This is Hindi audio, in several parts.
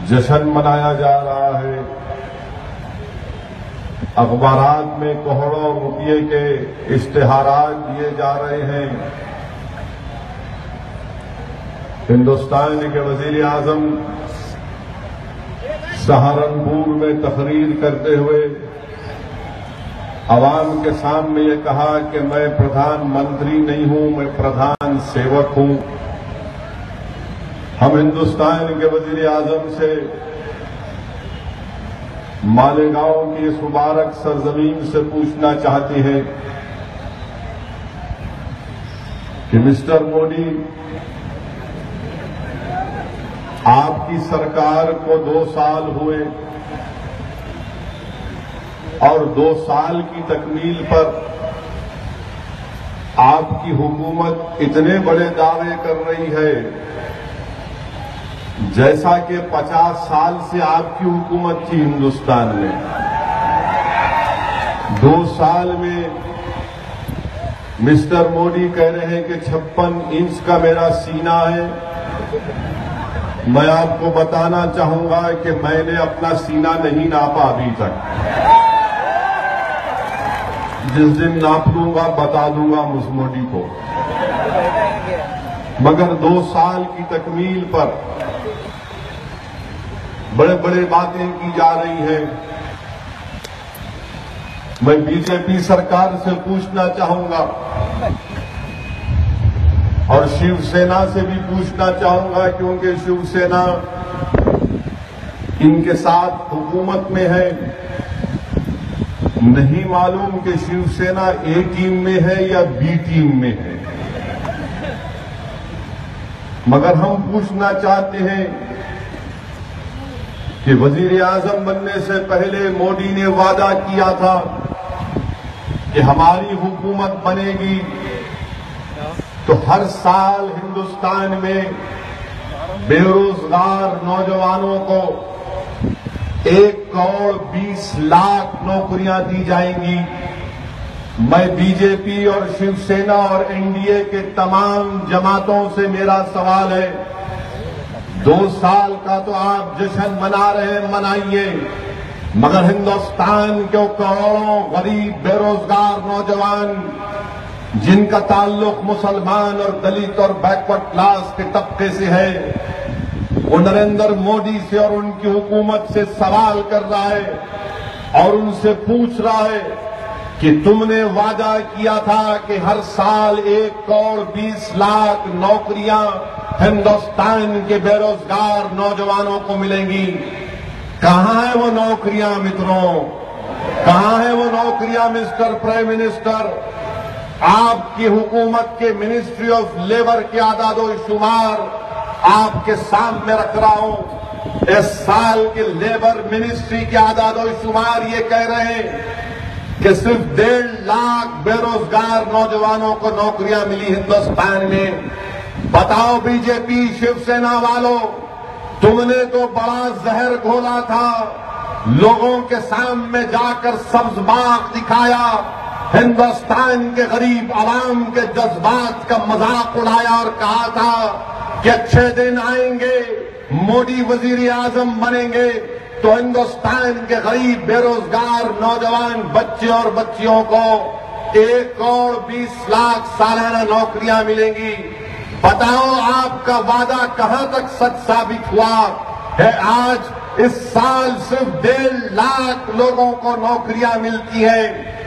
जश्न मनाया जा रहा है। अखबारात में करोड़ों रुपये के इश्तेहारात दिए जा रहे हैं। हिंदुस्तान के वजीर आजम सहारनपुर में तकरीर करते हुए आवाम के सामने ये कहा कि मैं प्रधानमंत्री नहीं हूं, मैं प्रधान सेवक हूं। हम हिंदुस्तान के वजीर आजम से मालेगांव की इस मुबारक सरजमीन से पूछना चाहते हैं कि मिस्टर मोदी, आपकी सरकार को 2 साल हुए और 2 साल की तकमील पर आपकी हुकूमत इतने बड़े दावे कर रही है जैसा कि 50 साल से आपकी हुकूमत थी हिंदुस्तान में। 2 साल में मिस्टर मोदी कह रहे हैं कि 56 इंच का मेरा सीना है। मैं आपको बताना चाहूंगा कि मैंने अपना सीना नहीं नापा अभी तक। जिस दिन नाप लूंगा बता दूंगा मुझ मोदी को। मगर 2 साल की तकमील पर बड़े बड़े बातें की जा रही हैं। मैं बीजेपी सरकार से पूछना चाहूंगा और शिवसेना से भी पूछना चाहूंगा, क्योंकि शिवसेना इनके साथ हुकूमत में है। नहीं मालूम कि शिवसेना ए टीम में है या बी टीम में है, मगर हम पूछना चाहते हैं कि वजीर आजम बनने से पहले मोदी ने वादा किया था कि हमारी हुकूमत बनेगी तो हर साल हिंदुस्तान में बेरोजगार नौजवानों को 1 करोड़ 20 लाख नौकरियां दी जाएंगी। मैं बीजेपी और शिवसेना और एनडीए के तमाम जमातों से मेरा सवाल है, 2 साल का तो आप जश्न मना रहे हैं, मनाइए, मगर हिंदुस्तान के करोड़ों गरीब बेरोजगार नौजवान जिनका ताल्लुक मुसलमान और दलित और बैकवर्ड क्लास के तबके से है, वो नरेंद्र मोदी से और उनकी हुकूमत से सवाल कर रहा है और उनसे पूछ रहा है कि तुमने वादा किया था कि हर साल 1 करोड़ 20 लाख नौकरियां हिंदुस्तान के बेरोजगार नौजवानों को मिलेंगी। कहां है वो नौकरियां मित्रों? कहां है वो नौकरियां मिस्टर प्राइम मिनिस्टर? आपकी हुकूमत के मिनिस्ट्री ऑफ लेबर के आदादो-शुमार आपके सामने रख रहा हूं। इस साल के लेबर मिनिस्ट्री के आदादो-शुमार ये कह रहे हैं कि सिर्फ 1.5 लाख बेरोजगार नौजवानों को नौकरियां मिली हिंदुस्तान में। बताओ बीजेपी शिवसेना वालों, तुमने तो बड़ा जहर घोला था, लोगों के सामने जाकर सब्ज बाग दिखाया, हिंदुस्तान के गरीब आवाम के जज्बात का मजाक उड़ाया और कहा था कि अच्छे दिन आएंगे, मोदी वजीर आजम बनेंगे तो हिंदुस्तान के गरीब बेरोजगार नौजवान बच्चे और बच्चियों को 1 करोड़ 20 लाख सालाना नौकरियां मिलेंगी। बताओ आपका वादा कहां तक सच साबित हुआ है? आज इस साल सिर्फ 1.5 लाख लोगों को नौकरियां मिलती है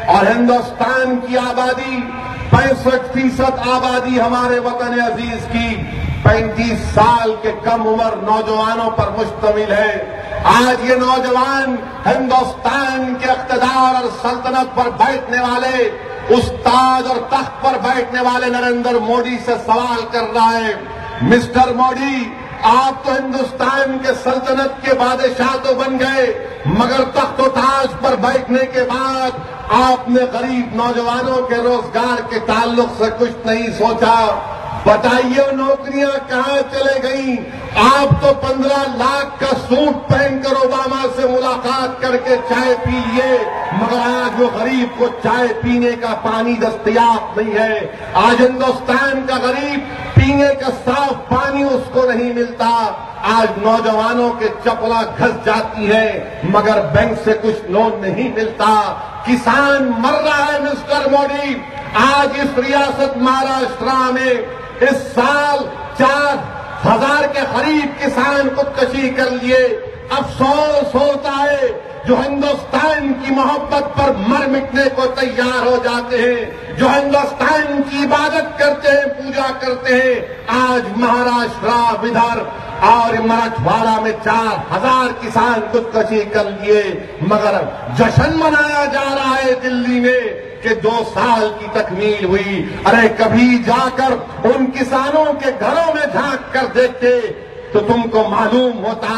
और हिंदुस्तान की आबादी 65% आबादी हमारे वतन अजीज की 35 साल के कम उम्र नौजवानों पर मुश्तमिल है। आज ये नौजवान हिंदुस्तान के इक़्तिदार और सल्तनत पर बैठने वाले, उस ताज और तख्त पर बैठने वाले नरेंद्र मोदी से सवाल कर रहा है, मिस्टर मोदी, आप तो हिंदुस्तान के सल्तनत के बादशाह तो बन गए, मगर तख्त और ताज पर बैठने के बाद आपने गरीब नौजवानों के रोजगार के ताल्लुक से कुछ नहीं सोचा। बताइए नौकरियां कहां चले गई? आप तो 15 लाख का सूट पहनकर ओबामा से मुलाकात करके चाय पी लिए, मगर आज वो गरीब को चाय पीने का पानी दस्तयाब नहीं है। आज हिंदुस्तान का गरीब पीने का साफ पानी उसको नहीं मिलता। आज नौजवानों के चपला घस जाती है, मगर बैंक से कुछ लोन नहीं मिलता। किसान मर रहा है मिस्टर मोदी। आज इस रियासत महाराष्ट्र में इस साल 4,000 के करीब किसान खुदकुशी कर लिए। अफसोस होता है जो हिंदुस्तान की मोहब्बत पर मर मिटने को तैयार हो जाते हैं, जो हिंदुस्तान की इबादत करते हैं, पूजा करते हैं। आज महाराष्ट्र, विदर्भ और मराठवाड़ा में 4,000 किसान खुदकुशी कर लिए, मगर जश्न मनाया जा रहा है दिल्ली में कि 2 साल की तकमील हुई। अरे कभी जाकर उन किसानों के घरों में झांक कर देखते तो तुमको मालूम होता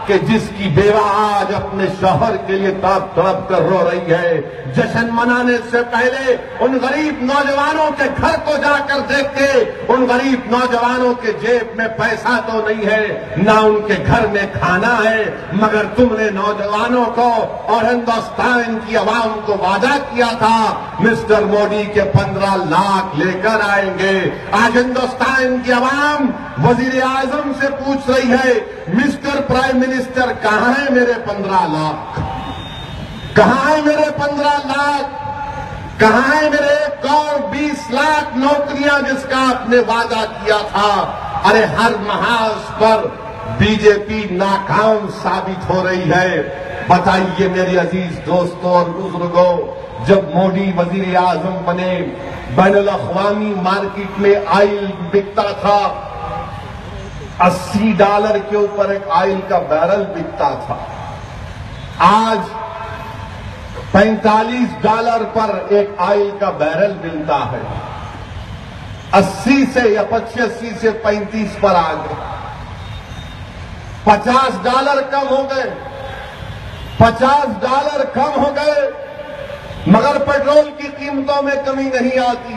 कि जिसकी बेवा आज अपने शौहर के लिए तड़प तड़प कर रो रही है, जश्न मनाने से पहले उन गरीब नौजवानों के घर को जाकर देखते। उन गरीब नौजवानों के जेब में पैसा तो नहीं है, ना उनके घर में खाना है, मगर तुमने नौजवानों को और हिंदुस्तान की आवाम को वादा किया था मिस्टर मोदी के 15 लाख लेकर आएंगे। आज हिंदुस्तान की आवाम वजीर आजम से पूछ रही है, मिस्टर प्राइम मिनिस्टर कहां है मेरे 15 लाख? कहां है मेरे 15 लाख? कहां है मेरे 1 करोड़ 20 लाख नौकरियां जिसका आपने वादा किया था? अरे हर महाज पर बीजेपी नाकाम साबित हो रही है। बताइए मेरे अजीज दोस्तों और बुजुर्गों, जब मोदी वजीर आजम बने, बैनुल अक़वामी मार्केट में ऑयल बिकता था, $80 के ऊपर एक ऑयल का बैरल बिकता था। आज $45 पर एक ऑयल का बैरल मिलता है। 80 से या 85 से 35 पर आ गए। $50 कम हो गए, $50 कम हो गए, मगर पेट्रोल की कीमतों में कमी नहीं आती।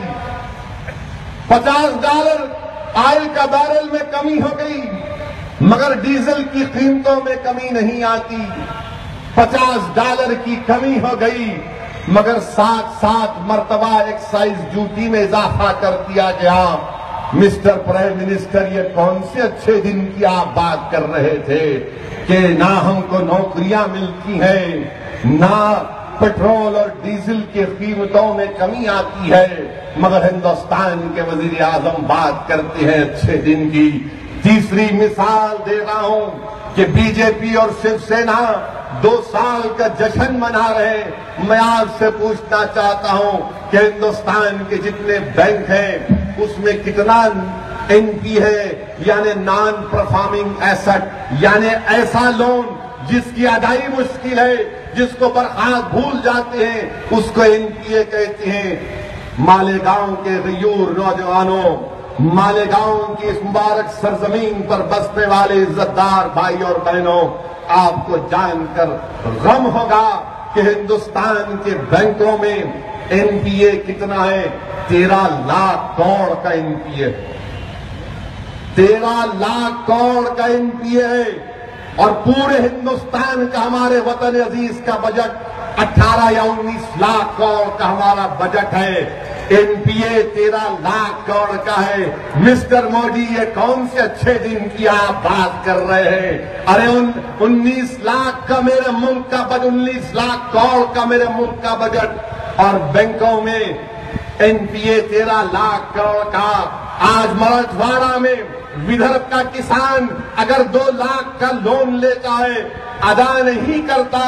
$50 ऑयल का बैरल में कमी हो गई, मगर डीजल की कीमतों में कमी नहीं आती। $50 की कमी हो गई, मगर 7 मर्तबा एक्साइज ड्यूटी में इजाफा कर दिया गया। मिस्टर प्राइम मिनिस्टर, ये कौन से अच्छे दिन की आप बात कर रहे थे कि ना हमको नौकरियां मिलती हैं, ना पेट्रोल और डीजल की कीमतों में कमी आती है, मगर हिंदुस्तान के वजीर आजम बात करते हैं अच्छे दिन की। तीसरी मिसाल दे रहा हूं कि बीजेपी और शिवसेना 2 साल का जश्न मना रहे। मैं आपसे पूछना चाहता हूं कि हिंदुस्तान के जितने बैंक हैं उसमें कितना एनपी है, यानी नॉन परफॉर्मिंग एसेट, यानी ऐसा लोन जिसकी अदाई मुश्किल है, जिसको बर्खास्त भूल जाते हैं, उसको एनपीए कहते हैं। मालेगांव के गयूर नौजवानों, मालेगांव की इस मुबारक सरजमीन पर बसने वाले इज्जतदार भाई और बहनों, आपको जानकर गम होगा कि हिंदुस्तान के बैंकों में एनपीए कितना है। 13 लाख करोड़ का एनपीए, 13 लाख करोड़ का एनपीए है। और पूरे हिंदुस्तान का, हमारे वतन अजीज का बजट 18 या 19 लाख करोड़ का हमारा बजट है। एनपीए 13 लाख करोड़ का है। मिस्टर मोदी, ये कौन से अच्छे दिन की आप बात कर रहे हैं? अरे 19 लाख का मेरे मुल्क का बजट, 19 लाख करोड़ का मेरे मुल्क का बजट, और बैंकों में एनपीए 13 लाख करोड़ का। आज मराठवाड़ा में विदर्भ का किसान अगर 2 लाख का लोन लेता है, अदा नहीं करता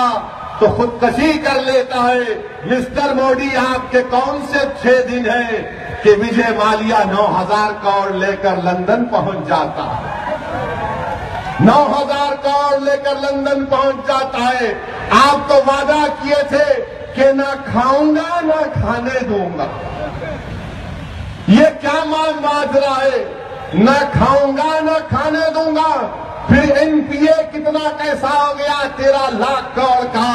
तो खुदकुशी कर लेता है। मिस्टर मोदी, आपके कौन से अच्छे दिन हैं कि विजय माल्या 9,000 करोड़ लेकर लंदन पहुंच जाता है, 9,000 करोड़ लेकर लंदन पहुंच जाता है। आप तो वादा किए थे कि ना खाऊंगा ना खाने दूंगा। ये क्या माजरा है? न खाऊंगा न खाने दूंगा। फिर एनपीए कितना कैसा हो गया? 13 लाख करोड़ का।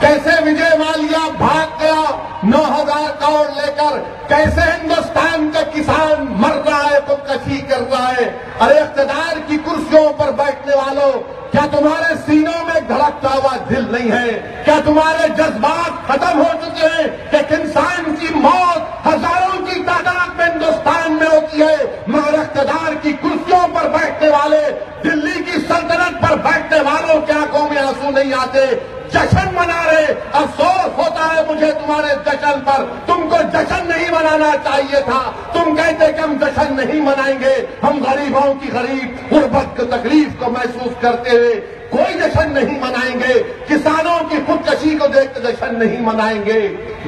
कैसे विजय माल्या भाग गया 9,000 करोड़ लेकर? कैसे हिंदुस्तान का किसान मर रहा है, खुदकुशी कर रहा है? अरे इख्तिदार की कुर्सी कुर्सियों पर बैठने वालों, क्या तुम्हारे सीनों में धड़कता हुआ दिल नहीं है? क्या तुम्हारे जज्बात खत्म हो चुके हैं? एक इंसान की मौत हजारों की तादाद में हिंदुस्तान में होती है, मगर इख्तियार की कुर्सियों पर बैठने वाले, दिल्ली की सल्तनत पर बैठने वालों की आंखों में आंसू नहीं आते, जश्न मना रहे। अफसोस होता है मुझे तुम्हारे जश्न पर। तुमको जश्न नहीं मनाना चाहिए था। तुम कहते कि हम जश्न नहीं मनाएंगे, हम गरीबों की गरीब गुर्बत की तकलीफ को महसूस करते हुए कोई जश्न नहीं मनाएंगे, किसानों की खुदकशी को देखकर जश्न नहीं मनाएंगे,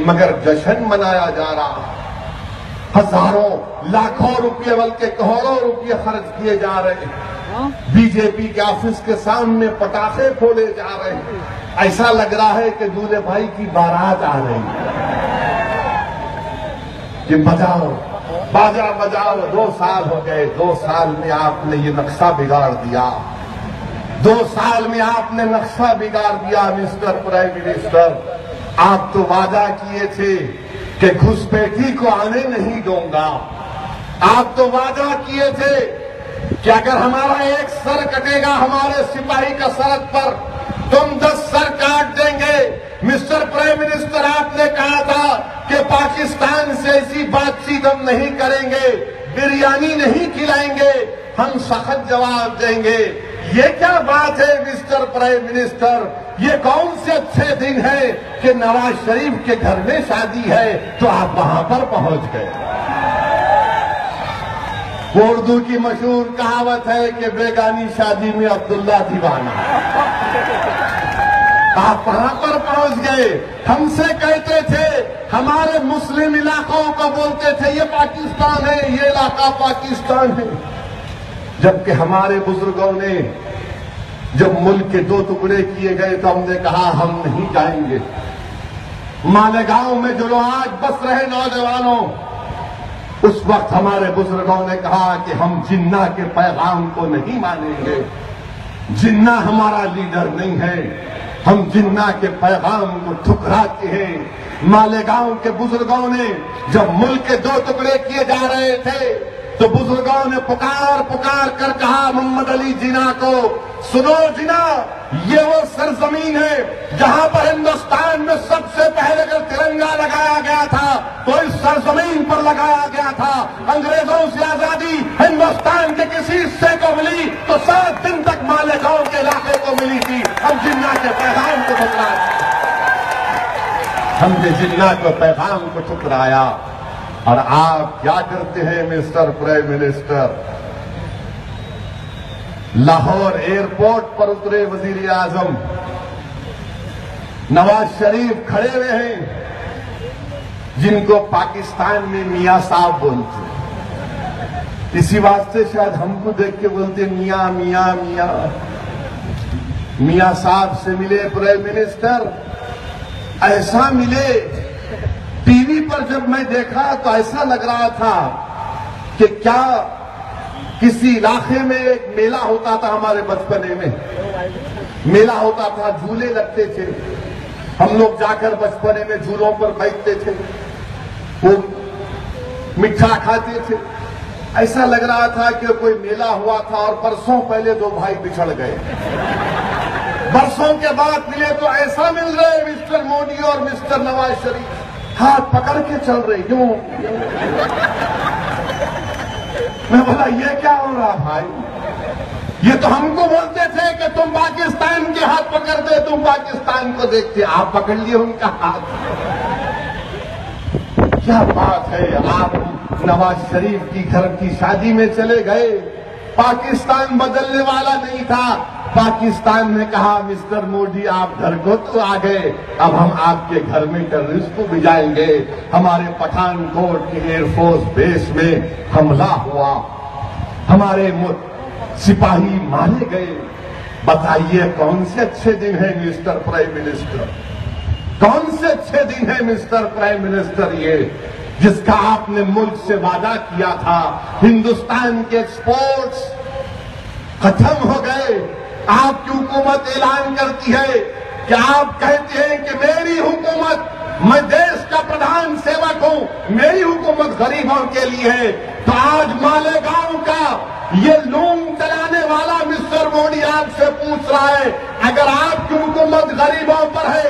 मगर जश्न मनाया जा रहा। हजारों लाखों रुपये बल्कि करोड़ों रुपये खर्च किए जा रहे हैं। बीजेपी के ऑफिस के सामने पटाखे फोड़े जा रहे हैं। ऐसा लग रहा है कि दूल्हे भाई की बारात आ रही है कि बजाओ बाजा बजाओ। 2 साल हो गए, 2 साल में आपने ये नक्शा बिगाड़ दिया। 2 साल में आपने नक्शा बिगाड़ दिया मिस्टर प्राइम मिनिस्टर। आप तो वादा किए थे कि घुसपैठी को आने नहीं दूंगा। आप तो वादा किए थे कि अगर हमारा एक सर कटेगा हमारे सिपाही का सरहद पर, तुम 10 सर काट देंगे। मिस्टर प्राइम मिनिस्टर, आपने कहा था कि पाकिस्तान से ऐसी बातचीत हम नहीं करेंगे, बिरयानी नहीं खिलाएंगे, हम सख्त जवाब देंगे। ये क्या बात है मिस्टर प्राइम मिनिस्टर? ये कौन से अच्छे दिन है कि नवाज शरीफ के घर में शादी है तो आप वहां पर पहुंच गए। वो उर्दू की मशहूर कहावत है कि बेगानी शादी में अब्दुल्ला दीवाना। आप वहां पर पहुंच गए। हमसे कहते थे, हमारे मुस्लिम इलाकों को बोलते थे ये पाकिस्तान है, ये इलाका पाकिस्तान है। जबकि हमारे बुजुर्गों ने जब मुल्क के 2 टुकड़े किए गए तो हमने कहा हम नहीं जाएंगे। मालेगांव में जो लोग आज बस रहे नौजवानों, उस वक्त हमारे बुजुर्गों ने कहा कि हम जिन्ना के पैगाम को नहीं मानेंगे। जिन्ना हमारा लीडर नहीं है, हम जिन्ना के पैगाम को ठुकराते हैं। मालेगांव के बुजुर्गों ने जब मुल्क के 2 टुकड़े किए जा रहे थे तो बुजुर्गों ने पुकार पुकार कर कहा मोहम्मद अली जिन्ना को, सुनो जिन्ना, ये वो सरजमीन है जहां पर हिंदुस्तान में सबसे पहले अगर तिरंगा लगाया गया था तो इस सरजमीन पर लगाया गया था। अंग्रेजों से आजादी हिंदुस्तान के किसी हिस्से को मिली तो 7 दिन तक मालेगांव के इलाके को मिली थी। हम जिन्ना के पैगाम को ठुकराया, हमने जिन्ना के पैगाम को ठुकराया। और आप क्या करते हैं mister prime minister? Lahore airport पर उतरे वजीर आजम, नवाज शरीफ खड़े हुए हैं जिनको पाकिस्तान में मियां साहब बोलते हैं। इसी वास्ते शायद हमको देख के बोलते मियां मियां मियां। मियां साहब से मिले प्राइम मिनिस्टर, ऐसा मिले। टीवी पर जब मैं देखा तो ऐसा लग रहा था कि क्या किसी इलाके में एक मेला होता था। हमारे बचपने में मेला होता था, झूले लगते थे, हम लोग जाकर बचपने में झूलों पर बैठते थे, वो मिठा खाते थे। ऐसा लग रहा था कि कोई मेला हुआ था और बरसों पहले 2 भाई बिछड़ गए, बरसों के बाद मिले तो ऐसा मिल रहे मिस्टर मोदी और मिस्टर नवाज शरीफ हाथ पकड़ के चल रहे। क्यों? मैं बोला ये क्या हो रहा भाई? ये तो हमको बोलते थे कि तुम पाकिस्तान के हाथ पकड़ते, तुम पाकिस्तान को देखते, आप पकड़ लिए उनका हाथ। क्या बात है। आप नवाज शरीफ की घर की शादी में चले गए। पाकिस्तान बदलने वाला नहीं था। पाकिस्तान ने कहा मिस्टर मोदी आप घर को तो आ गए, अब हम आपके घर में टेररिस्ट को भिजाएंगे। हमारे पठानकोट के एयरफोर्स बेस में हमला हुआ, हमारे सिपाही मारे गए। बताइए कौन से अच्छे दिन है मिस्टर प्राइम मिनिस्टर? कौन से अच्छे दिन है मिस्टर प्राइम मिनिस्टर ये जिसका आपने मुल्क से वादा किया था? हिंदुस्तान के एक्सपोर्ट्स खत्म हो गए। आपकी हुकूमत ऐलान करती है कि आप कहते हैं कि मेरी हुकूमत, मैं देश का प्रधान सेवक हूं, मेरी हुकूमत गरीबों के लिए है। तो आज मालेगांव का ये लूम चलाने वाला मिस्टर मोदी आपसे पूछ रहा है, अगर आपकी हुकूमत गरीबों पर है,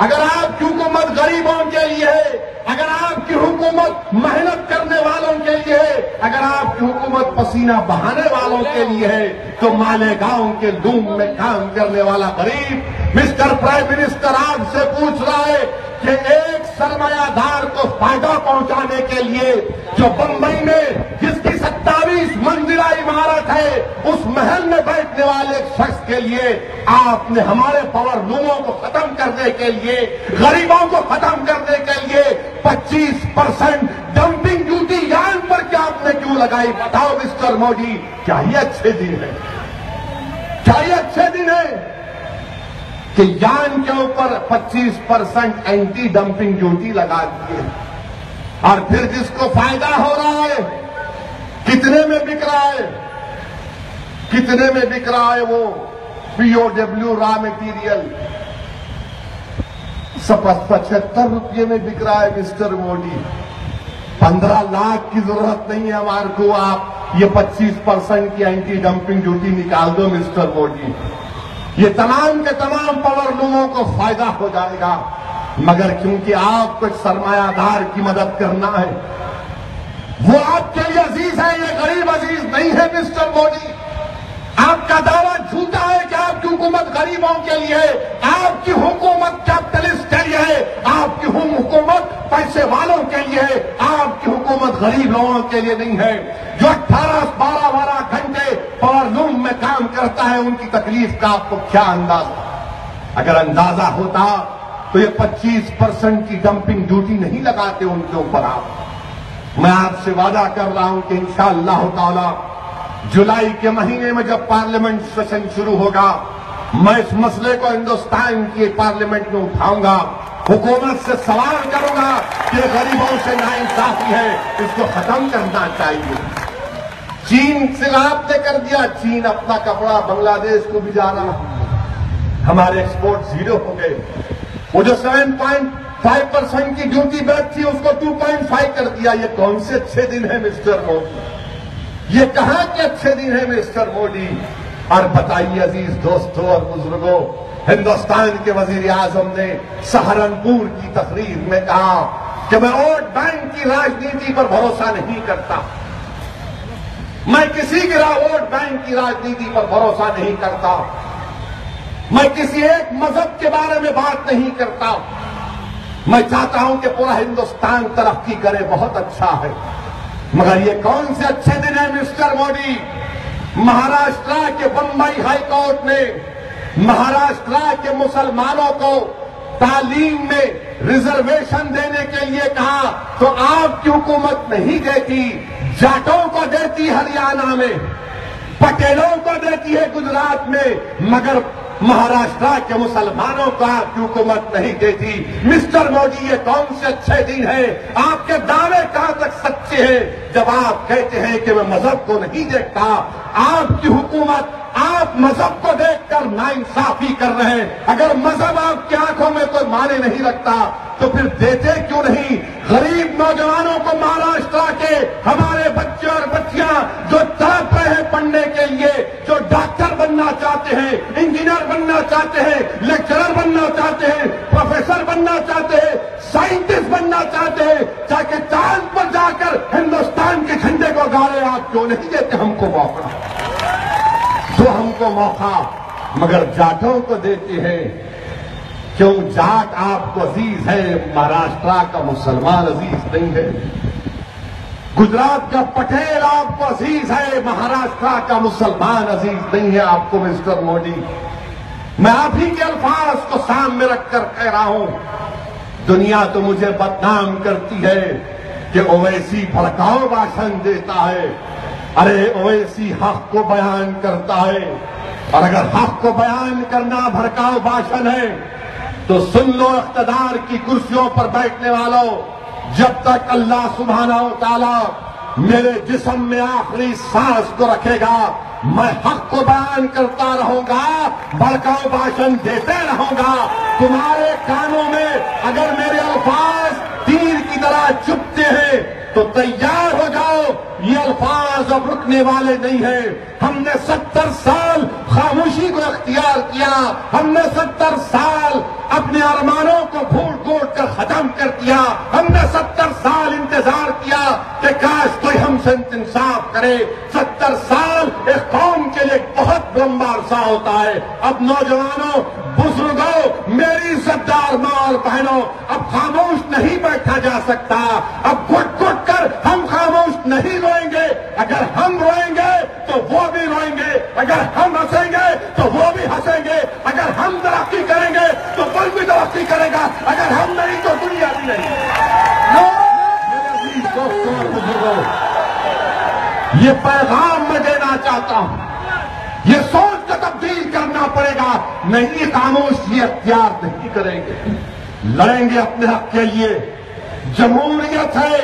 अगर आपकी हुकूमत गरीबों के लिए है, अगर आपकी हुकूमत मेहनत करने वालों के लिए है, अगर आपकी हुकूमत पसीना बहाने वालों के लिए है, तो मालेगांव के लूम में काम करने वाला गरीब मिस्टर प्राइम मिनिस्टर आपसे पूछ रहा है कि एक सरमायादार को फायदा पहुंचाने के लिए जो बंबई में जिसकी 27 मंजिला इमारत है, उस महल में बैठने वाले एक शख्स के लिए आपने हमारे पावर लूमों को खत्म करने के लिए, गरीबों को खत्म करने के लिए 25% डंपिंग ड्यूटी यान पर क्या आपने क्यों लगाई? बताओ मिस्टर मोदी, क्या ये अच्छे दिन है? क्या ये अच्छे दिन है कि यान के ऊपर 25% एंटी डंपिंग ड्यूटी लगा दी है, और फिर जिसको फायदा हो रहा है, कितने में बिक रहा है? कितने में बिक रहा है वो पीओडब्ल्यू रॉ मटेरियल? 75 रुपये में बिक रहा है मिस्टर मोदी। 15 लाख की जरूरत नहीं है हमारे को, आप ये 25% की एंटी डंपिंग ड्यूटी निकाल दो मिस्टर मोदी, ये तमाम के तमाम पावर लूमों को फायदा हो जाएगा। मगर क्योंकि आपको एक सरमायादार की मदद करना है, वो आपके लिए अजीज है, ये गरीब अजीज नहीं है मिस्टर मोदी। आपका दावा झूठा है कि आपकी हुकूमत गरीबों के लिए है, आपकी हुकूमत कैपिटलिस्ट के लिए है, आपकी हुकूमत पैसे वालों के लिए है, आपकी हुकूमत गरीब लोगों के लिए नहीं है। जो 18-12 घंटे पावर लूम में काम करता है, उनकी तकलीफ का आपको क्या अंदाजा? अगर अंदाजा होता तो ये 25% की डंपिंग ड्यूटी नहीं लगाते उनके ऊपर आप। मैं आपसे वादा कर रहा हूं कि इंशाअल्लाह ताला जुलाई के महीने में जब पार्लियामेंट सेशन शुरू होगा, मैं इस मसले को हिंदुस्तान की पार्लियामेंट में उठाऊंगा, हुकूमत से सवाल करूंगा कि गरीबों से नाइंसाफी है, इसको खत्म करना चाहिए। चीन से आपने कर दिया, चीन अपना कपड़ा बांग्लादेश को भी जा रहा, हमारे एक्सपोर्ट 0 हो गए। वो जो 7.5% की ड्यूटी बैठ थी उसको 2.5 कर दिया। ये कौन से अच्छे दिन है मिस्टर मोदी? ये कहां के अच्छे दिन है मिस्टर मोदी? और बताइए अजीज दोस्तों और बुजुर्गों, हिंदुस्तान के वजीर आजम ने सहारनपुर की तकरीर में कहा कि मैं वोट बैंक की राजनीति पर भरोसा नहीं करता, मैं किसी की वोट बैंक की राजनीति पर भरोसा नहीं करता, मैं किसी एक मजहब के बारे में बात नहीं करता, मैं चाहता हूं कि पूरा हिंदुस्तान तरक्की करे, बहुत अच्छा है। मगर ये कौन से अच्छे दिन है मिस्टर मोदी? महाराष्ट्र के बंबई हाई कोर्ट ने महाराष्ट्र के मुसलमानों को तालीम में रिजर्वेशन देने के लिए कहा, तो आपकी हुकूमत नहीं देती, जाटों को देती हरियाणा में, पटेलों को देती है गुजरात में, मगर महाराष्ट्र के मुसलमानों को आपकी हुकूमत नहीं देती। मिस्टर मोदी, ये कौन से अच्छे दिन है? आपके दावे कहां तक सच्चे हैं जब आप कहते हैं कि मैं मजहब को नहीं देखता? आपकी हुकूमत आप मजहब को देखकर नाइंसाफी कर रहे हैं। अगर मजहब आपकी आंखों में कोई माने नहीं रखता तो फिर देते क्यों नहीं? गरीब नौजवानों को महाराष्ट्र के हमारे बच्चे और बच्चियां जो तड़प रहे हैं पढ़ने के लिए, जो डॉक्टर बनना चाहते हैं, इंजीनियर बनना चाहते हैं, लेक्चरर बनना चाहते हैं, प्रोफेसर बनना चाहते हैं, साइंटिस्ट बनना चाहते हैं, ताकि चांद पर जाकर हिंदुस्तान के झंडे को गाड़े, आप क्यों नहीं देते हमको मौका? तो हमको मौका मगर जाटों को देते हैं। क्यों? जाट आपको अजीज है, महाराष्ट्र का मुसलमान अजीज नहीं है। गुजरात का पटेल आपको अजीज है, महाराष्ट्र का मुसलमान अजीज नहीं है आपको मिस्टर मोदी। मैं आप ही के अल्फाज को सामने रखकर कह रहा हूं, दुनिया तो मुझे बदनाम करती है कि ओवैसी भड़काऊ भाषण देता है। अरे ओवैसी हक को बयान करता है, और अगर हक को बयान करना भड़काऊ भाषण है तो सुन लो इख्तिदार की कुर्सियों पर बैठने वालों, जब तक अल्लाह सुब्हानहू व तआला मेरे जिस्म में आखिरी सांस को रखेगा, मैं हक को बयान करता रहूंगा, भड़काऊ भाषण देते रहूंगा। तुम्हारे कानों में अगर मेरे अल्फाज तीर की तरह चुपते हैं तो तैयार हो जाओ, ये अल्फाज अब रुकने वाले नहीं है। हमने 70 साल खामोशी को अख्तियार किया, हमने 70 साल अपने अरमानों को घोट घोट कर खत्म कर दिया, हमने 70 साल इंतजार किया कि काश कोई हमसे इंसाफ करे। 70 साल एक कौम के लिए बहुत लंबा अरसा होता है। अब नौजवानों, बुजुर्गों, मेरी इज्जतदार मां और बहनों, अब खामोश नहीं बैठा जा सकता। अब घुट घुट कर हम खामोश नहीं रोएंगे। अगर हम रोएंगे तो वो भी रोएंगे, अगर हम हंसेंगे तो वो भी हंसेंगे, अगर हम तरक्की करेंगे तो कोई भी तरक्की करेगा, अगर हम नहीं तो दुनिया भी नहीं। मेरे अजीज दोस्तों और बुजुर्गों, ये पैगाम मैं देना चाहता हूं। ये सोच को तब्दील करना पड़ेगा। नहीं खामोशी अख्तियार नहीं करेंगे, लड़ेंगे अपने हक के लिए। जमहूरियत है,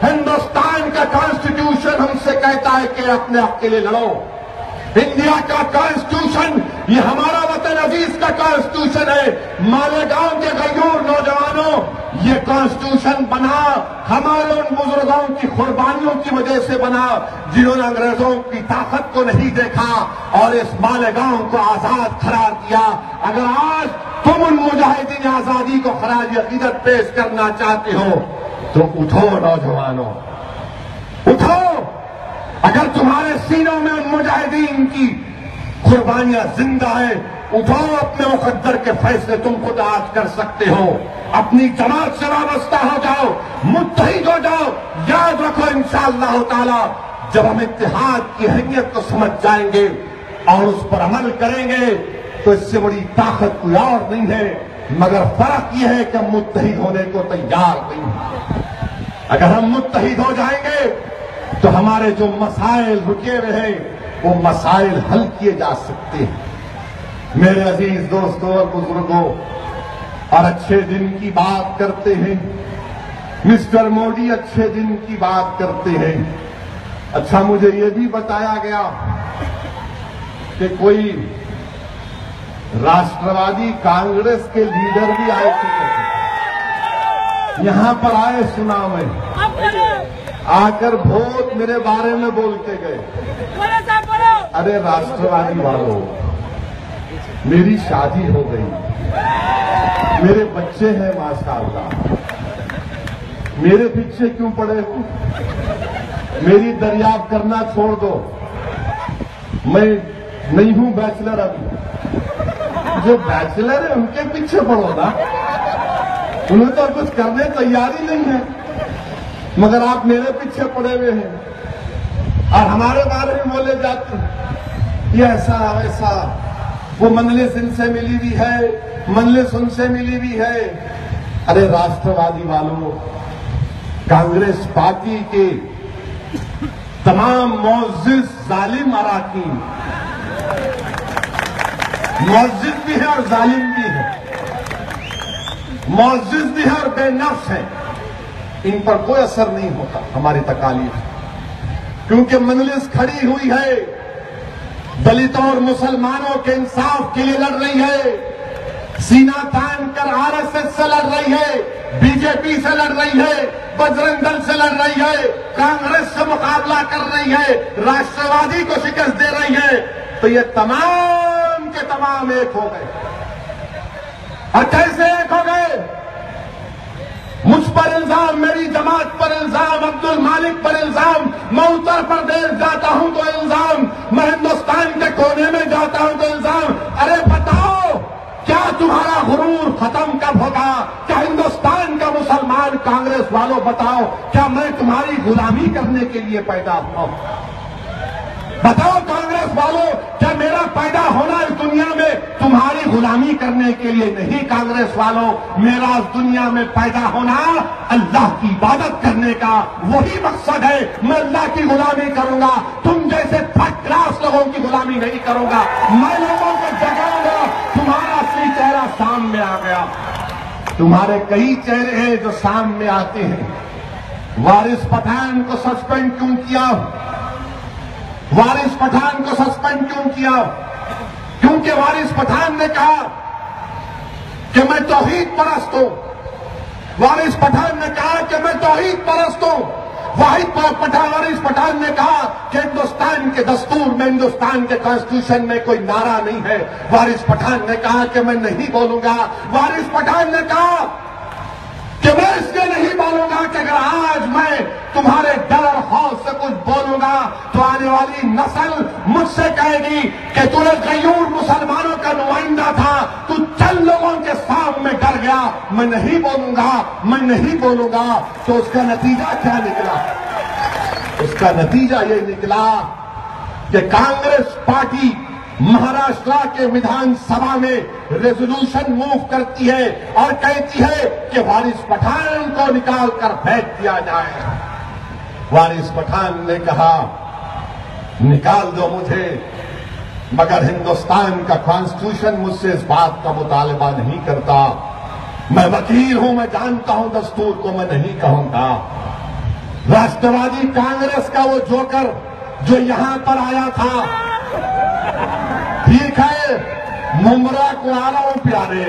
हिंदुस्तान का कॉन्स्टिट्यूशन हमसे कहता है कि अपने हक के लिए लड़ो। इंडिया का कॉन्स्टिट्यूशन, ये हमारा वतन अजीज का कॉन्स्टिट्यूशन है। मालेगांव के गयूर नौजवानों, ये कॉन्स्टिट्यूशन बना हमारे उन बुजुर्गों की कुर्बानियों की वजह से बना जिन्होंने अंग्रेजों की ताकत को नहीं देखा और इस मालेगांव को आजाद करार दिया। अगर आज तुम उन मुजाहिदीन आजादी को खराज अकीदत पेश करना चाहते हो तो उठो नौजवानों, उठो। अगर तुम्हारे सीनों में उन मुजाहिदीन की कुर्बानियां जिंदा है, उठो, अपने मुकद्दर के फैसले तुम खुद आज कर सकते हो। अपनी जमात से वाबस्ता हो जाओ, मुत्तहिद हो जाओ। याद रखो, इंशाअल्लाह ताला जब हम इत्तेहाद की अहमियत को समझ जाएंगे और उस पर अमल करेंगे तो इससे बड़ी ताकत कोई और नहीं है। मगर फर्क यह है कि हम मुत्तहिद होने को तैयार नहीं हैं। अगर हम मुत्तहिद हो जाएंगे तो हमारे जो मसाइल रुके हुए हैं वो मसाइल हल किए जा सकते हैं। मेरे अजीज दोस्तों और बुजुर्गों, और अच्छे दिन की बात करते हैं, मिस्टर मोदी अच्छे दिन की बात करते हैं। अच्छा, मुझे ये भी बताया गया कि कोई राष्ट्रवादी कांग्रेस के लीडर भी आए थे, यहां पर आए, सुना मैं, आकर बहुत मेरे बारे में बोल के गए। अरे राष्ट्रवादी वालों, मेरी शादी हो गई, मेरे बच्चे हैं माशाअल्लाह, मेरे पीछे क्यों पड़े हो? मेरी दरियाफ्त करना छोड़ दो। मैं नहीं हूं बैचलर अभी। जो बैचलर है उनके पीछे पड़ो ना, उन्हें तो कुछ करने तैयारी नहीं है, मगर आप मेरे पीछे पड़े हुए हैं और हमारे बारे में बोले जाते हैं ये ऐसा वैसा। वो मंजलिस इनसे मिली भी है, मंजलिस उनसे मिली भी है। अरे राष्ट्रवादी वालों, कांग्रेस पार्टी के तमाम मुअज़्ज़िज़ जालिम अराकीन, मुअज़्ज़िज़ भी है और जालिम भी है, मुअज़्ज़िज़ भी है और बेनफ्स है, इन पर कोई असर नहीं होता हमारी तकालीफ, क्योंकि मजलिस खड़ी हुई है, दलितों और मुसलमानों के इंसाफ के लिए लड़ रही है, सीना तान कर आरएसएस से लड़ रही है, बीजेपी से लड़ रही है, बजरंग दल से लड़ रही है, कांग्रेस से मुकाबला कर रही है, राष्ट्रवादी को शिकस्त दे रही है। तो ये तमाम के तमाम एक हो गए। और कैसे एक हो गए? मुझ पर इल्जाम, मेरी जमात पर इल्जाम, अब्दुल मालिक पर इल्जाम, मैं उत्तर प्रदेश जाता हूं तो इल्जाम, मैं हिंदुस्तान के कोने में जाता हूं तो इल्जाम। अरे बताओ, क्या तुम्हारा गुरूर खत्म कब होगा? क्या हिंदुस्तान का मुसलमान कांग्रेस वालों बताओ, क्या मैं तुम्हारी गुलामी करने के लिए पैदा हुआ? बताओ कांग्रेस वालों, क्या मेरा पैदा होना इस दुनिया में तुम्हारी गुलामी करने के लिए नहीं? कांग्रेस वालों, मेरा इस दुनिया में पैदा होना अल्लाह की इबादत करने का वही मकसद है। मैं अल्लाह की गुलामी करूंगा, तुम जैसे थर्ड क्लास लोगों की गुलामी नहीं करूंगा। मैं लोगों को जगाऊंगा, तुम्हारा असली चेहरा सामने आ गया। तुम्हारे कई चेहरे हैं जो सामने आते हैं। वारिस पठान को सस्पेंड क्यों किया? वारिस पठान को सस्पेंड क्यों किया? क्योंकि वारिस पठान ने कहा कि मैं तौहीद परस्त हूं, वारिस पठान ने कहा कि मैं तौहीद परस्त हूं। वारिस पठान ने कहा कि हिंदुस्तान के दस्तूर में, हिंदुस्तान के कॉन्स्टिट्यूशन में कोई नारा नहीं है। वारिस पठान ने कहा कि मैं नहीं बोलूंगा। वारिस पठान ने कहा कि मैं इसलिए नहीं बोलूंगा कि अगर आज मैं तुम्हारे डर और खौफ से कुछ बोलूंगा तो आने वाली नस्ल मुझसे कहेगी कि तूने गयूर मुसलमानों का नुमाइंदा था, तू चंद लोगों के सामने डर गया। मैं नहीं बोलूंगा, मैं नहीं बोलूंगा। तो उसका नतीजा क्या निकला? उसका नतीजा ये निकला कि कांग्रेस पार्टी महाराष्ट्र के विधानसभा में रेजोल्यूशन मूव करती है और कहती है कि वारिस पठान को निकालकर फेंक दिया जाए। वारिस पठान ने कहा निकाल दो मुझे, मगर हिंदुस्तान का कॉन्स्टिट्यूशन मुझसे इस बात का मुतालबा नहीं करता। मैं वकील हूं, मैं जानता हूं दस्तूर को, मैं नहीं कहूंगा। राष्ट्रवादी कांग्रेस का वो जोकर जो यहां पर आया था, ठीक है, मुमरा को आ रहा हूं प्यारे,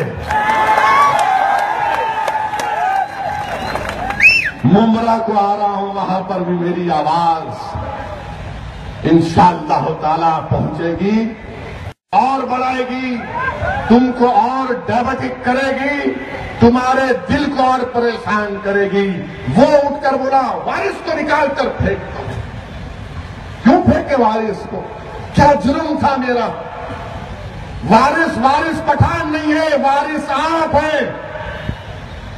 मुमरा को आ रहा हूं, वहां पर भी मेरी आवाज इंशाअल्लाह ताला पहुंचेगी और बढ़ाएगी, तुमको और डायबिटिक करेगी, तुम्हारे दिल को और परेशान करेगी। वो उठकर बोला वारिस को निकालकर फेंक दो। क्यों फेंके वारिस को? क्या जुर्म था मेरा? वारिस पठान नहीं है, वारिस आप है।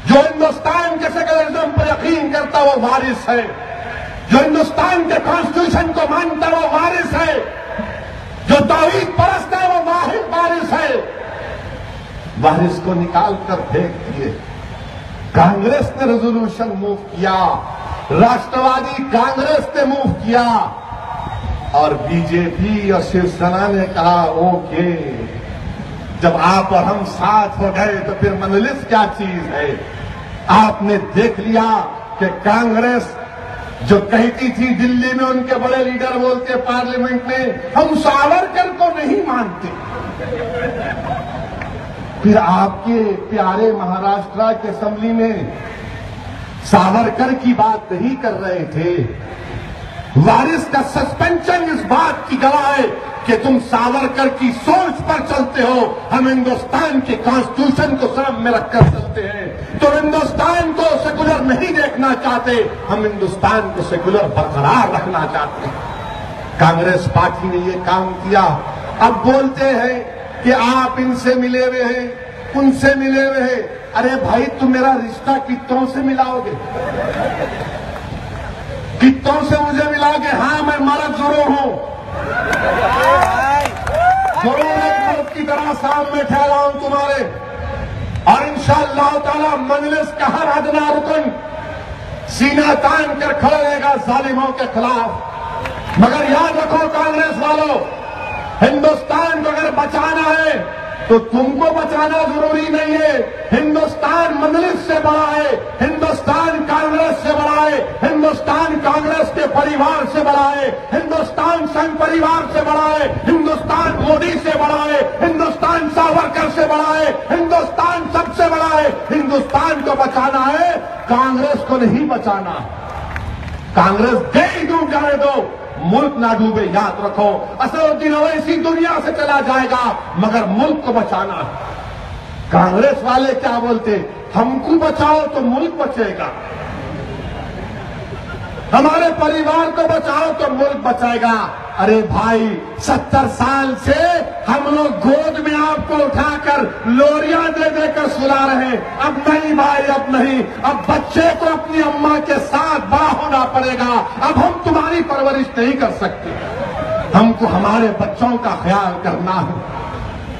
जो हिंदुस्तान के सेक्युलरिज्म पर यकीन करता वो वारिस है। जो हिंदुस्तान के कॉन्स्टिट्यूशन को मानता वो वारिस है। जो तौहीद परस्त है वो वाहिद वारिस है। वारिस को निकालकर फेंक दिए। कांग्रेस ने रेजोल्यूशन मूव किया, राष्ट्रवादी कांग्रेस ने मूव किया और बीजेपी और शिवसेना ने कहा ओके। जब आप और हम साथ हो गए तो फिर मजलिस क्या चीज है? आपने देख लिया कि कांग्रेस जो कहती थी दिल्ली में, उनके बड़े लीडर बोलते पार्लियामेंट में, हम सावरकर को नहीं मानते। फिर आपके प्यारे महाराष्ट्र के असेंबली में सावरकर की बात नहीं कर रहे थे। वारिस का सस्पेंशन इस बात की गवाह है कि तुम सावरकर की सोच पर चलते हो। हम हिंदुस्तान के कॉन्स्टिट्यूशन को सामने रखकर चलते हैं। तो हिंदुस्तान को सेकुलर नहीं देखना चाहते, हम हिंदुस्तान को सेकुलर बरकरार रखना चाहते हैं। कांग्रेस पार्टी ने ये काम किया। अब बोलते हैं कि आप इनसे मिले हुए हैं, उनसे मिले हुए हैं। अरे भाई, तुम मेरा रिश्ता कितनों से मिलाओगे? कितनों से मुझे मिलाओगे? हाँ, मैं मर्द जरूर हूं, जरूर एक मर्द की तरह सामने ठहरा हूं तुम्हारे, और इंशाअल्लाह ताला मजलिस का हर अदना रुकन सीना तान कर खड़ा रहेगा जालिमों के खिलाफ। मगर याद रखो कांग्रेस वालों, हिंदुस्तान को अगर बचाना है तो तुमको बचाना जरूरी नहीं है। हिंदुस्तान मजलिस से बड़ा है, हिंदुस्तान कांग्रेस से बड़ा है, हिंदुस्तान कांग्रेस के परिवार से बड़ा है, हिंदुस्तान संघ परिवार से बड़ा है, हिंदुस्तान मोदी से बड़ा है, हिंदुस्तान सावरकर से बड़ा है, हिंदुस्तान सबसे बड़ा है। हिंदुस्तान को बचाना है, कांग्रेस को नहीं बचाना। कांग्रेस दे ही डूब जाने दो, मुल्क ना डूबे। याद रखो, असदुद्दीन ओवैसी दुनिया से चला जाएगा, मगर मुल्क को बचाना। कांग्रेस वाले क्या बोलते? हमको बचाओ तो मुल्क बचेगा, हमारे परिवार को बचाओ तो मुल्क बचाएगा। अरे भाई, 70 साल से हम लोग गोद में आपको उठाकर लोरियां दे देकर सुला रहे हैं। अब नहीं भाई, अब नहीं। अब बच्चे को अपनी अम्मा के साथ बड़ा होना पड़ेगा। अब हम तुम्हारी परवरिश नहीं कर सकते। हमको हमारे बच्चों का ख्याल करना है,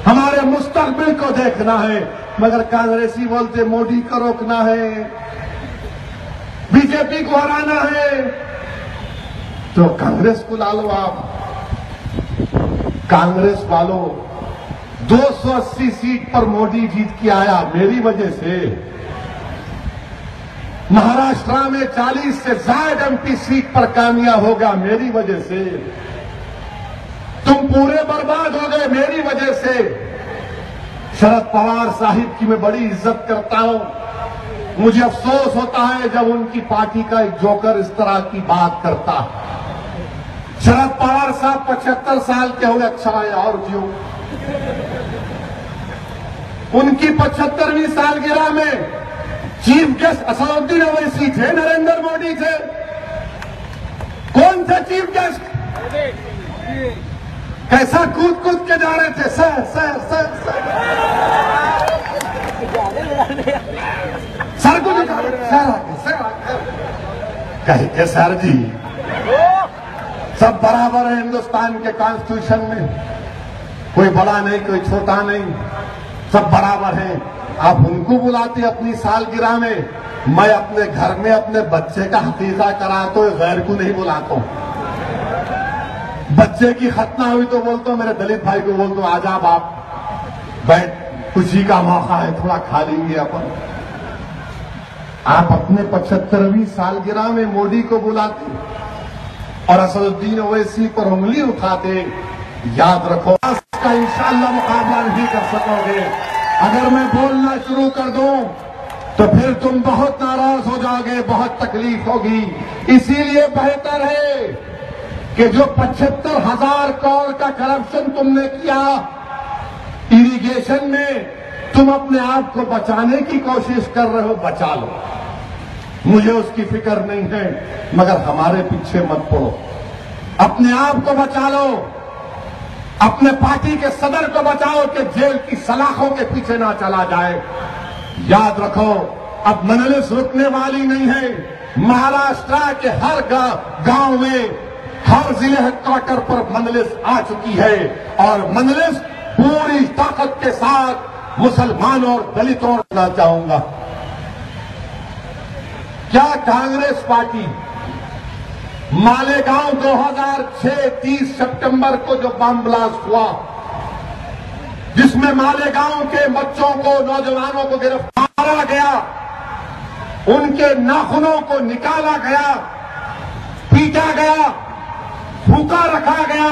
हमारे मुस्तकबिल को देखना है। मगर कांग्रेसी बोलते मोदी को रोकना है, बीजेपी को हराना है। तो कांग्रेस को ला लो आप। कांग्रेस वालों, 280 सीट पर मोदी जीत के आया मेरी वजह से। महाराष्ट्र में 40 से ज्यादा एमपी सीट पर कामयाब होगा मेरी वजह से। तुम पूरे बर्बाद हो गए मेरी वजह से। शरद पवार साहिब की मैं बड़ी इज्जत करता हूं, मुझे अफसोस होता है जब उनकी पार्टी का एक जोकर इस तरह की बात करता है। शरद पवार साहब 75 साल के हुए, अच्छा है और जियो। उनकी 75वीं सालगिरह में चीफ गेस्ट असदुद्दीन ओवैसी थे, नरेंद्र मोदी थे। कौन थे चीफ गेस्ट? कैसा कूद कूद के जा रहे थे, sir sir sir sir sir को दिखा रहे, सर कहे के सर जी सब बराबर है हिंदुस्तान के कॉन्स्टिट्यूशन में, कोई बड़ा नहीं कोई छोटा नहीं, सब बराबर हैं। आप उनको बुलाते अपनी सालगिरह में, मैं अपने घर में अपने बच्चे का हकीका कराता हूं, गैर को नहीं बुलाता हूं। बच्चे की खतना हुई तो बोलता हूं, मेरे दलित भाई को बोलता हूं, आजा बाप बैठ, खुशी का मौका है, थोड़ा खा लेंगे अपन। आप अपने 75वीं सालगिरह में मोदी को बुलाते और असदुद्दीन ओवैसी पर उंगली उठाते। याद रखो, इसका इंशाअल्लाह मुकाबला नहीं कर सकोगे। अगर मैं बोलना शुरू कर दूं तो फिर तुम बहुत नाराज हो जाओगे, बहुत तकलीफ होगी। इसीलिए बेहतर है कि जो 75,000 करोड़ का करप्शन तुमने किया इरिगेशन में, तुम अपने आप को बचाने की कोशिश कर रहे हो, बचा लो, मुझे उसकी फिक्र नहीं है, मगर हमारे पीछे मत पड़ो। अपने आप को बचा लो, अपने पार्टी के सदर को बचाओ कि जेल की सलाखों के पीछे ना चला जाए। याद रखो, अब मजलिस रुकने वाली नहीं है। महाराष्ट्र के हर गांव में, हर जिले हेडक्वार्टर पर मजलिस आ चुकी है और मजलिस पूरी ताकत के साथ मुसलमानों और दलितों को चाहूंगा। क्या कांग्रेस पार्टी मालेगांव 2006 30 सितंबर को जो बम ब्लास्ट हुआ, जिसमें मालेगांव के बच्चों को, नौजवानों को गिरफ्तार गया, उनके नाखूनों को निकाला गया, पीटा गया, भूखा रखा गया,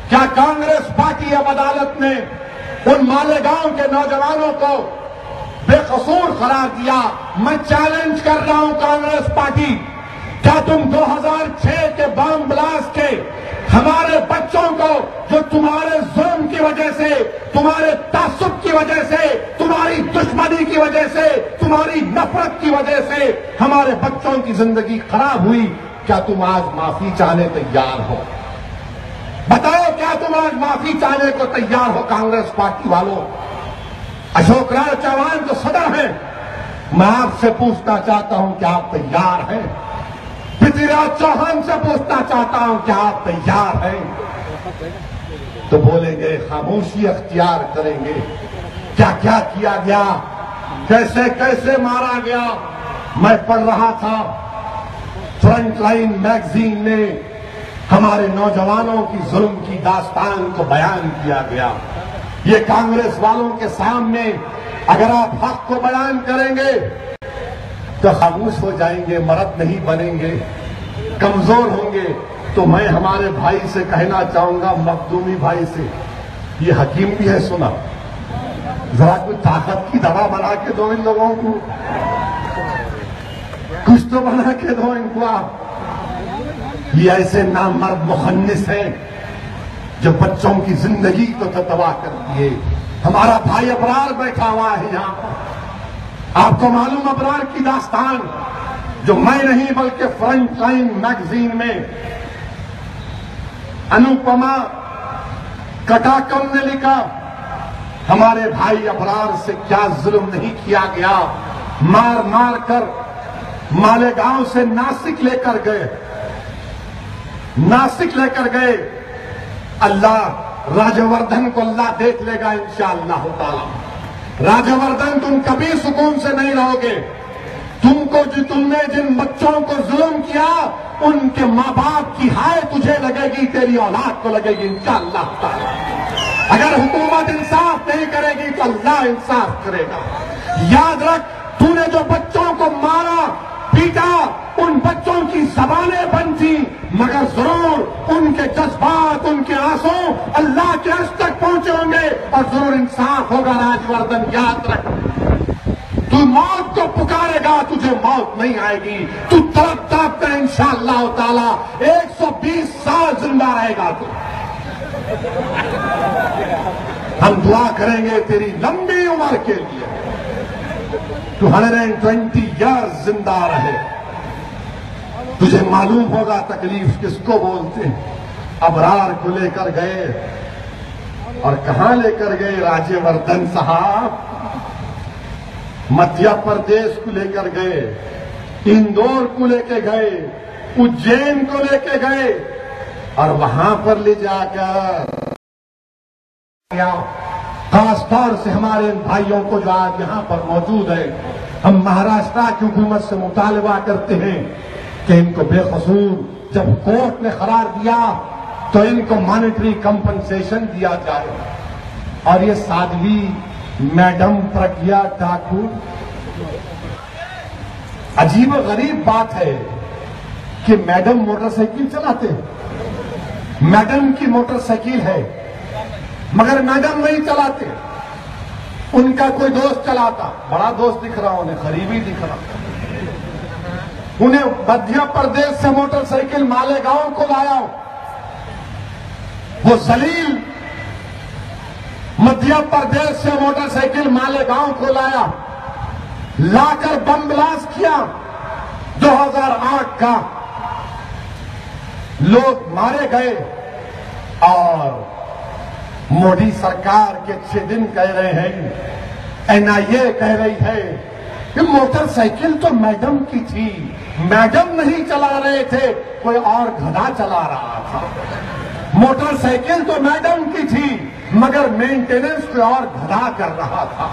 क्या कांग्रेस पार्टी अब अदालत ने उन मालेगांव के नौजवानों को बेकसूर करार दिया? मैं चैलेंज कर रहा हूं कांग्रेस पार्टी, क्या तुम 2006 के बम ब्लास्ट के हमारे बच्चों को, जो तुम्हारे जुल्म की वजह से, तुम्हारे तासुब की वजह से, तुम्हारी दुश्मनी की वजह से, तुम्हारी नफरत की वजह से हमारे बच्चों की जिंदगी खराब हुई, क्या तुम आज माफी चाहने तैयार हो? बताओ, क्या तुम आज माफी चाहने को तैयार हो कांग्रेस पार्टी वालों? अशोक राज चौहान जो सदर हैं, मैं आपसे पूछना चाहता हूं कि आप तैयार हैं? पृथ्वीराज चौहान से पूछना चाहता हूं कि आप तैयार हैं? तो बोलेंगे, खामोशी अख्तियार करेंगे। क्या क्या किया गया, कैसे कैसे मारा गया। मैं पढ़ रहा था, फ्रंटलाइन मैगजीन में हमारे नौजवानों की जुल्म की दास्तान को बयान किया गया। ये कांग्रेस वालों के सामने अगर आप हक को बयान करेंगे तो खामोश हो जाएंगे, मर्द नहीं बनेंगे, कमजोर होंगे। तो मैं हमारे भाई से कहना चाहूंगा, मखदूमी भाई से, ये हकीम भी है, सुना, जरा कुछ ताकत की दवा बना के दो इन लोगों को, कुछ तो बना के दो इनको आप। ये ऐसे नामर्द मुखन्निस हैं जो बच्चों की जिंदगी को तो तबाह कर दिए। हमारा भाई अबरार बैठा हुआ है यहां पर, आपको मालूम अबरार की दास्तान, जो मैं नहीं बल्कि फ्रंटलाइन मैगजीन में अनुपमा कटाकम ने लिखा, हमारे भाई अबरार से क्या जुल्म नहीं किया गया। मार मार कर मालेगांव से नासिक लेकर गए, नासिक लेकर गए। अल्लाह राजवर्धन को अल्लाह देख लेगा इंशाअल्लाह ताला। राजवर्धन, तुम कभी सुकून से नहीं रहोगे। तुमको जो तुमने जिन बच्चों को जुल्म किया, उनके माँ बाप की हाय तुझे लगेगी, तेरी औलाद को लगेगी इंशाअल्लाह ताला। अगर हुकूमत इंसाफ नहीं करेगी तो अल्लाह इंसाफ करेगा। याद रख, तूने जो बच्चों को मारा पीटा, उन बच्चों की जबानें बंद थी, मगर जरूर उनके जज्बात, उनके आंसू अल्लाह के अर्श तक पहुंचे होंगे और जरूर इंसाफ होगा। राजवर्धन, याद रख, तू मौत को पुकारेगा, तुझे मौत नहीं आएगी। तू तड़प तड़प कर इंशाअल्लाह ताला 120 साल जिंदा रहेगा। तू हम दुआ करेंगे तेरी लंबी उम्र के लिए, 220 ईयर्स जिंदा रहे। तुझे मालूम होगा तकलीफ किसको बोलते हैं। अबरार को लेकर गए और कहां लेकर गए? राज्यवर्धन साहब मध्य प्रदेश को लेकर गए, इंदौर को लेकर गए, उज्जैन को लेकर गए और वहां पर ले जाकर खासतौर से हमारे इन भाइयों को जो आज यहां पर मौजूद है, हम महाराष्ट्र की हुकूमत से मुतालबा करते हैं कि इनको बेकसूर जब कोर्ट ने करार दिया तो इनको मॉनेटरी कंपनसेशन दिया जाए। और ये साध्वी मैडम प्रज्ञा ठाकुर, अजीब गरीब बात है कि मैडम मोटरसाइकिल चलाते हैं। मैडम की मोटरसाइकिल है मगर मैडम नहीं चलाते, उनका कोई दोस्त चलाता। बड़ा दोस्त दिख रहा, उन्हें करीबी दिख रहा। उन्हें मध्य प्रदेश से मोटरसाइकिल मालेगांव को लाया, वो जलील मध्य प्रदेश से मोटरसाइकिल मालेगांव को लाया, लाकर बम ब्लास्ट किया। 2008 का लोग मारे गए और मोदी सरकार के 6 दिन कह रहे हैं, एनआईए कह रही है कि मोटरसाइकिल तो मैडम की थी, मैडम नहीं चला रहे थे, कोई और गधा चला रहा था। मोटरसाइकिल तो मैडम की थी मगर मेंटेनेंस कोई और गधा कर रहा था,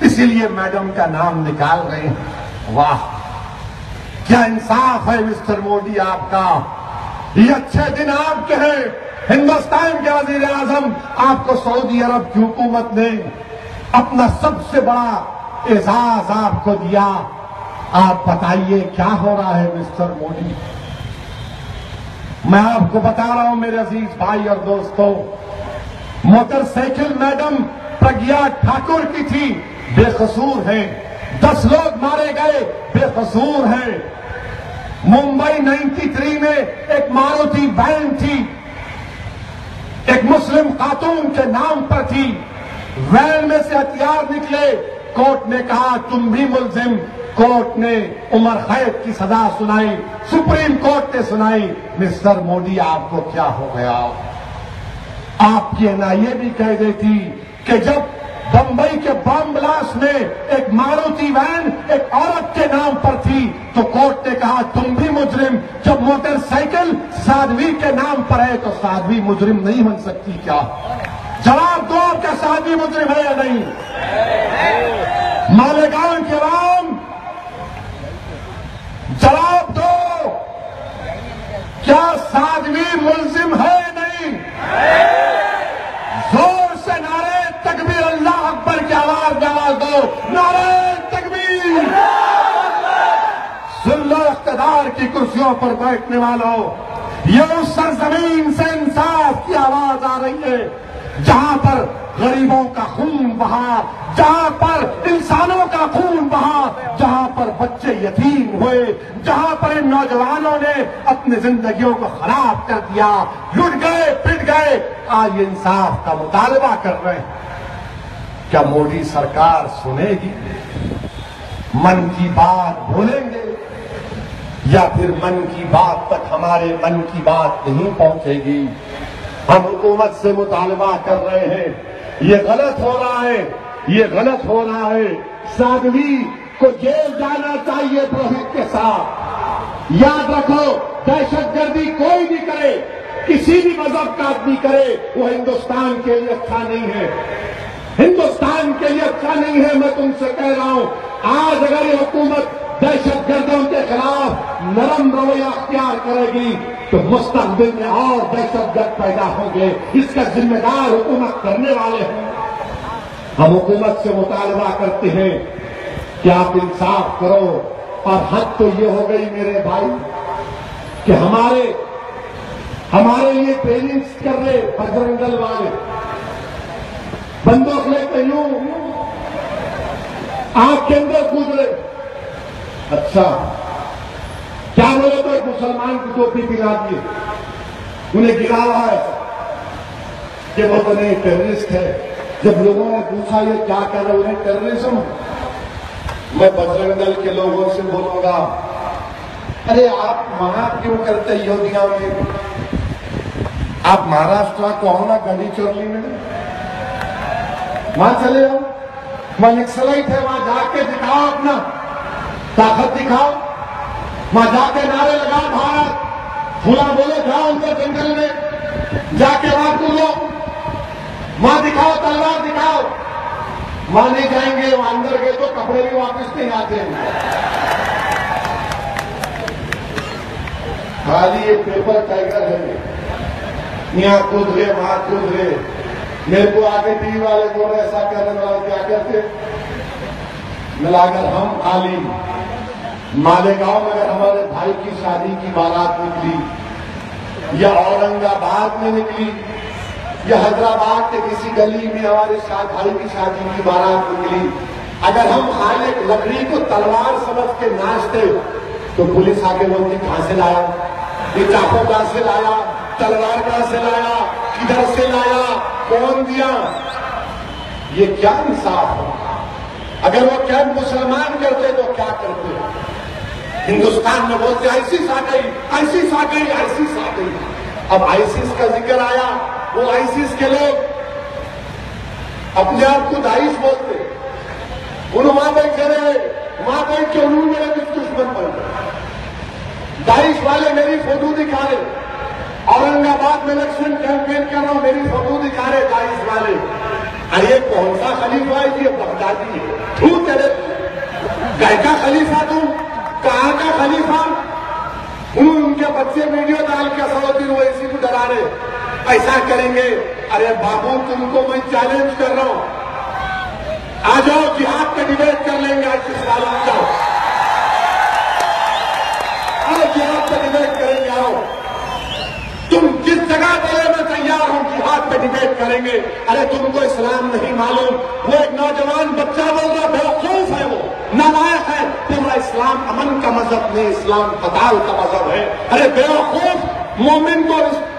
इसीलिए मैडम का नाम निकाल रहे हैं। वाह, क्या इंसाफ है मिस्टर मोदी आपका। ये अच्छे दिन आपके हैं। हिंदुस्तान के वजीर आजम, आपको सऊदी अरब की हुकूमत ने अपना सबसे बड़ा एजाज आपको दिया। आप बताइए क्या हो रहा है मिस्टर मोदी। मैं आपको बता रहा हूं मेरे अजीज भाई और दोस्तों, मोटरसाइकिल मैडम प्रज्ञा ठाकुर की थी, बेकसूर है। 10 लोग मारे गए, बेकसूर हैं। मुंबई 93 में एक मारुति वैन थी, एक मुस्लिम खातून के नाम पर थी। वैन में से हथियार निकले, कोर्ट ने कहा तुम भी मुलजिम। कोर्ट ने उम्र कैद की सजा सुनाई, सुप्रीम कोर्ट ने सुनाई। मिस्टर मोदी आपको क्या हो गया। आपकी एनआईए भी कह देती कि जब बंबई के बम ब्लास्ट में एक मारुति वैन एक औरत के नाम पर थी तो कोर्ट ने कहा तुम भी मुजरिम। जब मोटरसाइकिल साध्वी के नाम पर है तो साध्वी मुजरिम नहीं बन सकती क्या? जवाब दो, क्या साध्वी मुजरिम है या नहीं? मालेगांव के आवाम जवाब दो, क्या साध्वी मुलजिम है या नहीं? जोर से नारे तकबीर, अल्लाह अकबर की आवाज दो, नारे तकबीर। सुन लो इख्तिदार की कुर्सियों पर बैठने वालों, ये उस सरजमीन से इंसाफ की आवाज आ रही है जहां पर गरीबों का खून बहा, जहां पर इंसानों का खून बहा, जहां पर बच्चे यतीम हुए, जहां पर इन नौजवानों ने अपनी जिंदगियों को खराब कर दिया, लुट गए, पिट गए। आज इंसाफ का मुतालबा कर रहे हैं। क्या मोदी सरकार सुनेगी? मन की बात बोलेंगे या फिर मन की बात तक हमारे मन की बात नहीं पहुंचेगी? हम हुकूमत से मुतालबा कर रहे हैं, ये गलत हो रहा है, ये गलत हो रहा है। साध्वी को जेल जाना चाहिए पुरोहित के साथ। याद रखो, दहशतगर्दी कोई भी करे, किसी भी मजहब का आदमी करे, वो हिंदुस्तान के लिए अच्छा नहीं है, हिंदुस्तान के लिए अच्छा नहीं है। मैं तुमसे कह रहा हूं, आज अगर ये हुकूमत दहशतगर्दों के खिलाफ नरम रवैया अख्तियार करेगी तो मुस्तकबिल में और दहशतगर्द पैदा होंगे। इसका जिम्मेदार हुकूमत करने वाले हैं। हम हुकूमत से मुतालबा करते हैं कि आप इंसाफ करो। और हद तो ये हो गई मेरे भाई कि हमारे लिए ट्रेनिंग्स कर रहे बजरंग दल वाले, बंदूक लेते यूं आंख के अंदर कूद रहे। अच्छा, क्या बोले तो एक मुसलमान की टोपी पिला दिए, उन्हें गिरा हुआ है कि वो तो नहीं टेररिस्ट है। जब लोगों ने पूछा ये क्या कर रहे, उन्हें टेररिज्म। मैं बजरंग दल के लोगों से बोलूंगा, अरे आप मना क्यों करते अयोध्या में? आप महाराष्ट्र को आओ ना, गढ़ी चोरली में वहां चले जाओ, वहां नक्सलाइट है, वहां जाके दिखाओ, अपना ताकत दिखाओ, वहां जाके नारे लगाओ भारत, फूला बोलो, जाओ अंदर जंगल में जाके वहां बोलो, वहां दिखाओ, तलवार दिखाओ। वहां नहीं जाएंगे, वहां अंदर गए तो कपड़े भी वापस नहीं आते हैं, खाली ये पेपर टाइगर है, यहां कूद रहे वहां कूद रहे। मेरे को आगे टीवी वाले बोल रहे ऐसा करने वाले क्या करते, मिलाकर हम खाली मालेगांव में अगर हमारे भाई की शादी की बारात निकली, या औरंगाबाद में निकली, या हैदराबाद के किसी गली में हमारे भाई की शादी की बारात निकली, अगर हम खाली एक लकड़ी को तलवार समझ के नाचते तो पुलिस आके बोलती कहां से लाया, ये चाकू कहां से लाया, तलवार कहां से लाया, किधर से लाया, कौन दिया? ये क्या इंसाफ है? अगर वो क्या मुसलमान करते तो क्या करते? हिंदुस्तान में बोलते आईसिस आ गई, आईसिस आ गई, आईसिस आ गई। अब आईसिस का जिक्र आया, वो आईसिस के लोग अपने आप को दाइश बोलते, उन्होंने वहां बैठे रहे, वहां बैठ के उन्होंने मेरे कुछ दुश्मन बन गए। दाइश वाले मेरी फोटो दिखा रहे, औरंगाबाद में इलेक्शन कैंपेन कर रहा हूं, मेरी फोटो दिखा रहे दाइश वाले। अरे कौन सा खलीफा है ये? बगदादी है। तू तेरे घर का खलीफा, तू कहां का खलीफा? उनके बच्चे वीडियो डाल के 100 दिन वो इसी को डरा रहे, ऐसा करेंगे। अरे बाबू तुमको मैं चैलेंज कर रहा हूं, आ जाओ जिहाद पे डिबेट कर लेंगे। आईसिस वालों जाओ, आओ जिहाद पे डिबेट करेंगे, आओ। तुम जिस जगह बोले मैं तैयार हूं, जिहाद पे डिबेट करेंगे। अरे तुमको इस्लाम नहीं मालूम? वो एक नौजवान बच्चा बोल रहा बेवकूफ है, वो नालायक है, पूरा इस्लाम अमन का मजहब नहीं, इस्लाम कताल का मजहब है। अरे बेवकूफ, मोमिन को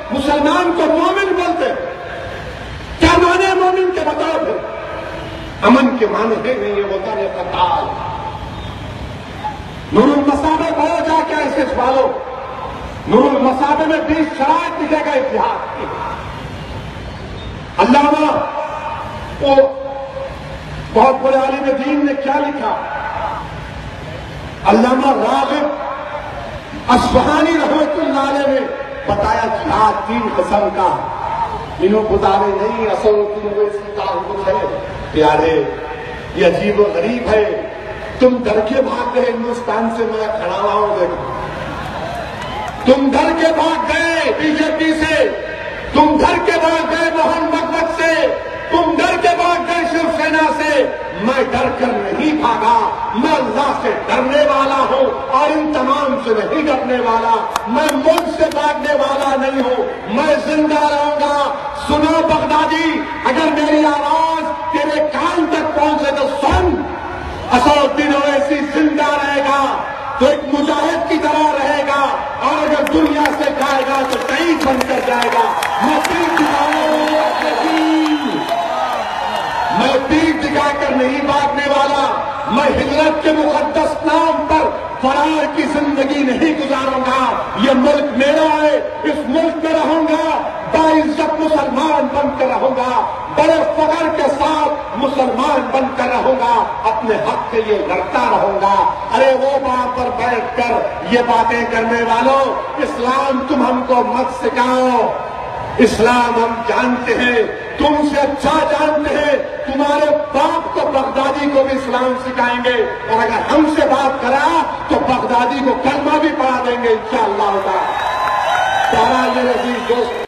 मुसलमान को मोमिन बोलते, क्या माने मोमिन के बताओ फिर? अमन के माने है नहीं, ये होता है कताल। नूरुल मसाबे पढ़ो जाके आईसिस वालों, नूरुल मसाबे में 20 शराइत लिखेगा इतिहास की। अल्लामा वो बहुत बड़े आलिम दीन ने क्या लिखा, अल्लामा रागिब अस्फहानी रहमतुल्लाह अलैह ने बताया जिहाद 3 किस्म का, इन्हों बुदारे नहीं, असल कुछ है प्यारे, ये अजीब और गरीब है। तुम डर के भाग गए हिंदुस्तान से, मैं खड़ा हुआ हूं, देखो तुम डर के भाग गए बीजेपी से, तुम डर के भाग गए मोहन भगवत से, तुम डर के भाग गए शिवसेना से। मैं डर कर नहीं भागा, मैं अल्लाह से डरने वाला हूं और इन तमाम से नहीं डरने वाला। मैं मुल्क से भागने वाला नहीं हूं, मैं जिंदा रहूंगा। सुनो बगदादी, अगर मेरी आवाज तेरे कान तक पहुंचे तो सुन, असदुद्दीन ओवैसी जिंदा रहेगा तो एक मुजाहिद की तरह रहेगा, और अगर दुनिया से जाएगा तो शहीद बनकर जाएगा। मैं पीठ दिखाकर नहीं भागने वाला, मैं हिजरत के मुकद्दस नाम पर फरार की जिंदगी नहीं गुजारूंगा। ये मुल्क मेरा है, इस मुल्क में रहूंगा, बाइज्जत मुसलमान बनकर रहूंगा, बड़े फख्र के साथ मुसलमान बनकर रहूंगा, अपने हक के लिए लड़ता रहूंगा। अरे वो वहां पर बैठकर ये बातें करने वालों, इस्लाम तुम हमको मत सिखाओ, इस्लाम हम जानते हैं, तुमसे अच्छा जानते हैं। तुम्हारे बाप को बगदादी को भी इस्लाम सिखाएंगे, और अगर हमसे बात करा तो बगदादी को कलमा भी पढ़ा देंगे इंशाअल्लाह। मेरे दोस्त